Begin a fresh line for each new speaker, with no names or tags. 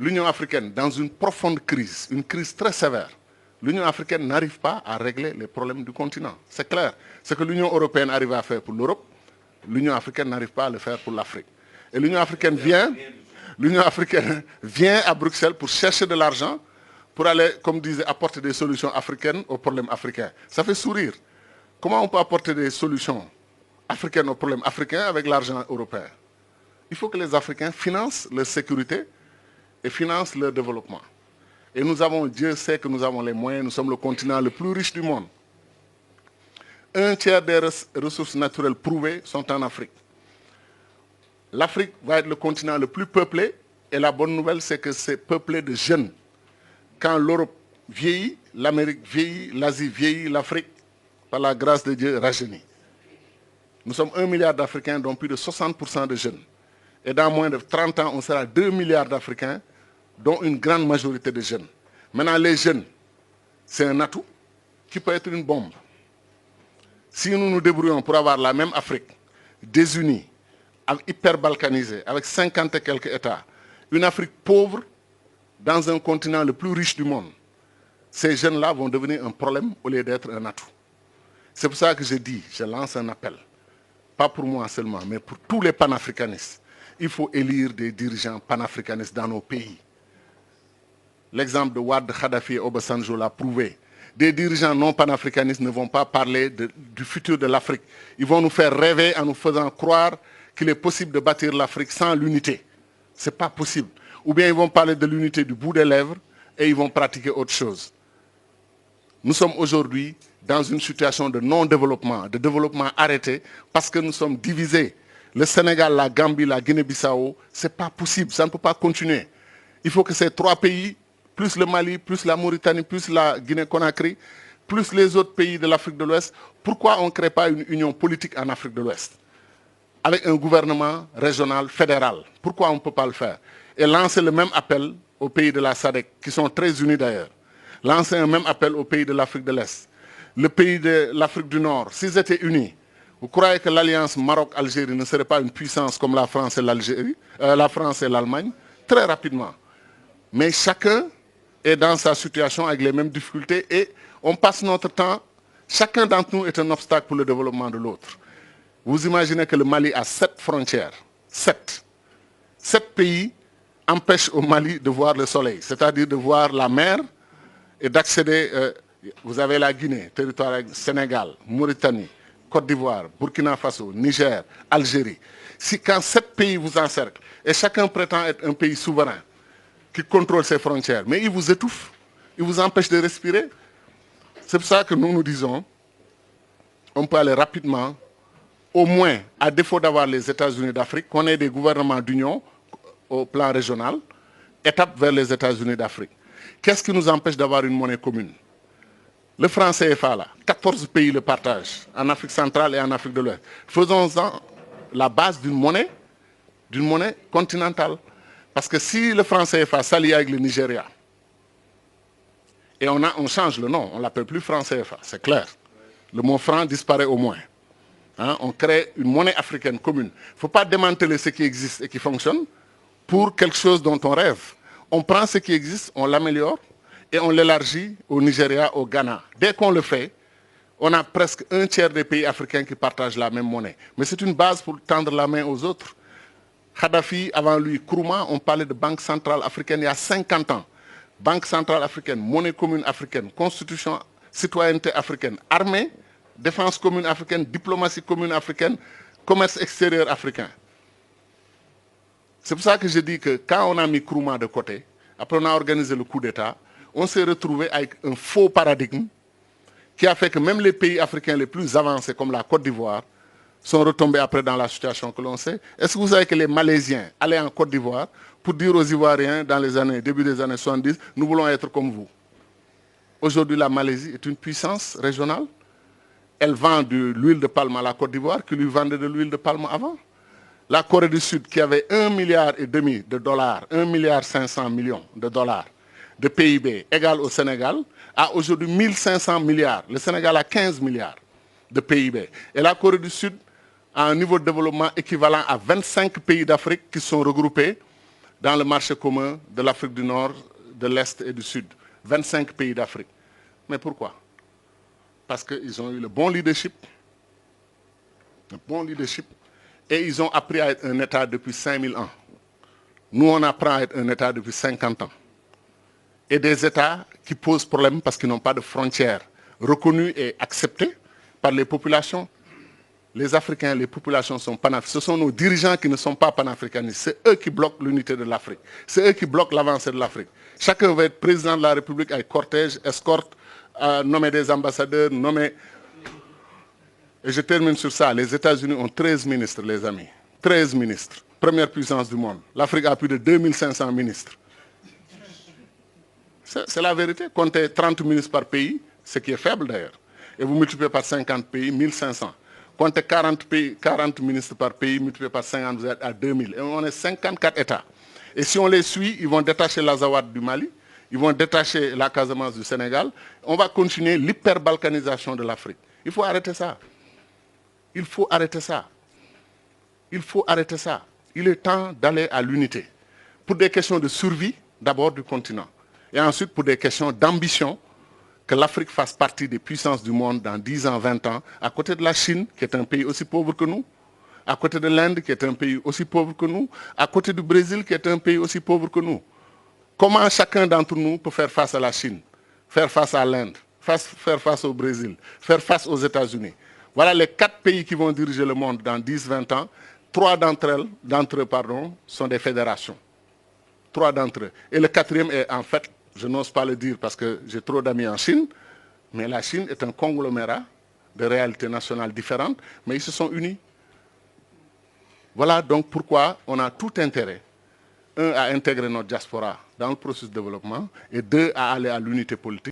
l'Union africaine, dans une profonde crise, une crise très sévère, l'Union africaine n'arrive pas à régler les problèmes du continent. C'est clair. Ce que l'Union européenne arrive à faire pour l'Europe, l'Union africaine n'arrive pas à le faire pour l'Afrique. Et l'Union africaine vient à Bruxelles pour chercher de l'argent, pour aller, comme disait, apporter des solutions africaines aux problèmes africains. Ça fait sourire. Comment on peut apporter des solutions africaines aux problèmes africains avec l'argent européen? Il faut que les Africains financent leur sécurité et financent leur développement. Et nous avons, Dieu sait que nous avons les moyens, nous sommes le continent le plus riche du monde. Un tiers des ressources naturelles prouvées sont en Afrique. L'Afrique va être le continent le plus peuplé, et la bonne nouvelle, c'est que c'est peuplé de jeunes. Quand l'Europe vieillit, l'Amérique vieillit, l'Asie vieillit, l'Afrique, par la grâce de Dieu, rajeunit. Nous sommes 1 milliard d'Africains, dont plus de 60% de jeunes. Et dans moins de 30 ans, on sera 2 milliards d'Africains, dont une grande majorité de jeunes. Maintenant, les jeunes, c'est un atout qui peut être une bombe. Si nous nous débrouillons pour avoir la même Afrique, désunie, hyper balkanisée, avec 50 et quelques États, une Afrique pauvre dans un continent le plus riche du monde, ces jeunes-là vont devenir un problème au lieu d'être un atout. C'est pour ça que je lance un appel, pas pour moi seulement, mais pour tous les panafricanistes. Il faut élire des dirigeants panafricanistes dans nos pays. L'exemple de Wade, Kadhafi et Obasanjo l'a prouvé. Des dirigeants non panafricanistes ne vont pas parler du futur de l'Afrique. Ils vont nous faire rêver en nous faisant croire qu'il est possible de bâtir l'Afrique sans l'unité. Ce n'est pas possible. Ou bien ils vont parler de l'unité du bout des lèvres et ils vont pratiquer autre chose. Nous sommes aujourd'hui dans une situation de non-développement, de développement arrêté, parce que nous sommes divisés. Le Sénégal, la Gambie, la Guinée-Bissau, ce n'est pas possible, ça ne peut pas continuer. Il faut que ces 3 pays, plus le Mali, plus la Mauritanie, plus la Guinée-Conakry, plus les autres pays de l'Afrique de l'Ouest, pourquoi on ne crée pas une union politique en Afrique de l'Ouest avec un gouvernement régional, fédéral? Pourquoi on ne peut pas le faire? Et lancer le même appel aux pays de la SADC, qui sont très unis d'ailleurs. Lancer un même appel aux pays de l'Afrique de l'Est. Le pays de l'Afrique du Nord, s'ils étaient unis, vous croyez que l'alliance Maroc-Algérie ne serait pas une puissance comme la France et l'Algérie, la France et l'Allemagne? Très rapidement. Mais chacun est dans sa situation avec les mêmes difficultés et on passe notre temps, chacun d'entre nous est un obstacle pour le développement de l'autre. Vous imaginez que le Mali a 7 frontières. 7. 7 pays empêchent au Mali de voir le soleil, c'est-à-dire de voir la mer et d'accéder. Vous avez la Guinée, territoire Sénégal, Mauritanie, Côte d'Ivoire, Burkina Faso, Niger, Algérie. Quand 7 pays vous encerclent et chacun prétend être un pays souverain qui contrôle ses frontières, mais ils vous étouffent, ils vous empêchent de respirer. C'est pour ça que nous disons, on peut aller rapidement, au moins, à défaut d'avoir les États-Unis d'Afrique, qu'on ait des gouvernements d'union au plan régional, étape vers les États-Unis d'Afrique. Qu'est-ce qui nous empêche d'avoir une monnaie commune? Le franc CFA, là, 14 pays le partagent, en Afrique centrale et en Afrique de l'Ouest. Faisons-en la base d'une monnaie continentale. Parce que si le franc CFA s'allie avec le Nigeria, et on change le nom, on ne l'appelle plus franc CFA, c'est clair. Le mot franc disparaît au moins. Hein, on crée une monnaie africaine commune. Il ne faut pas démanteler ce qui existe et qui fonctionne pour quelque chose dont on rêve. On prend ce qui existe, on l'améliore et on l'élargit au Nigeria, au Ghana. Dès qu'on le fait, on a presque un tiers des pays africains qui partagent la même monnaie. Mais c'est une base pour tendre la main aux autres. Kadhafi, avant lui, Nkrumah, on parlait de Banque centrale africaine il y a 50 ans. Banque centrale africaine, monnaie commune africaine, constitution, citoyenneté africaine, armée, défense commune africaine, diplomatie commune africaine, commerce extérieur africain. C'est pour ça que je dis que quand on a mis Nkrumah de côté, après on a organisé le coup d'État, on s'est retrouvé avec un faux paradigme qui a fait que même les pays africains les plus avancés, comme la Côte d'Ivoire, sont retombés après dans la situation que l'on sait. Est-ce que vous savez que les Malaisiens allaient en Côte d'Ivoire pour dire aux Ivoiriens, dans les début des années 70, nous voulons être comme vous? Aujourd'hui, la Malaisie est une puissance régionale. Elle vend de l'huile de palme à la Côte d'Ivoire, qui lui vendait de l'huile de palme avant. La Corée du Sud, qui avait 1,5 milliard de dollars, 1,5 milliard de dollars de PIB égal au Sénégal, a aujourd'hui 1500 milliards. Le Sénégal a 15 milliards de PIB. Et la Corée du Sud a un niveau de développement équivalent à 25 pays d'Afrique qui sont regroupés dans le marché commun de l'Afrique du Nord, de l'Est et du Sud. 25 pays d'Afrique. Mais pourquoi? Parce qu'ils ont eu le bon leadership, et ils ont appris à être un État depuis 5000 ans. Nous, on apprend à être un État depuis 50 ans. Et des États qui posent problème parce qu'ils n'ont pas de frontières reconnues et acceptées par les populations. Les Africains, les populations sont panafricaines. Ce sont nos dirigeants qui ne sont pas panafricanistes. C'est eux qui bloquent l'unité de l'Afrique. C'est eux qui bloquent l'avancée de l'Afrique. Chacun veut être président de la République avec cortège, escorte, nommer des ambassadeurs, nommer... Et je termine sur ça. Les États-Unis ont 13 ministres, les amis. 13 ministres. Première puissance du monde. L'Afrique a plus de 2500 ministres. C'est la vérité. Comptez 30 ministres par pays, ce qui est faible d'ailleurs. Et vous multipliez par 50 pays, 1500. Comptez 40 ministres par pays, multiplié par 50, vous êtes à 2000. Et on est 54 États. Et si on les suit, ils vont détacher l'Azawad du Mali, ils vont détacher la Casamance du Sénégal. On va continuer l'hyperbalkanisation de l'Afrique. Il faut arrêter ça. Il faut arrêter ça. Il faut arrêter ça. Il est temps d'aller à l'unité. Pour des questions de survie, d'abord du continent. Et ensuite pour des questions d'ambition, que l'Afrique fasse partie des puissances du monde dans 10 ans, 20 ans, à côté de la Chine, qui est un pays aussi pauvre que nous, à côté de l'Inde, qui est un pays aussi pauvre que nous, à côté du Brésil, qui est un pays aussi pauvre que nous. Comment chacun d'entre nous peut faire face à la Chine, faire face à l'Inde, faire face au Brésil, faire face aux États-Unis? Voilà les 4 pays qui vont diriger le monde dans 10, 20 ans. 3 d'entre eux, sont des fédérations. 3 d'entre eux. Et le 4e est en fait, je n'ose pas le dire parce que j'ai trop d'amis en Chine, mais la Chine est un conglomérat de réalités nationales différentes, mais ils se sont unis. Voilà donc pourquoi on a tout intérêt, 1, à intégrer notre diaspora dans le processus de développement, et 2, à aller à l'unité politique.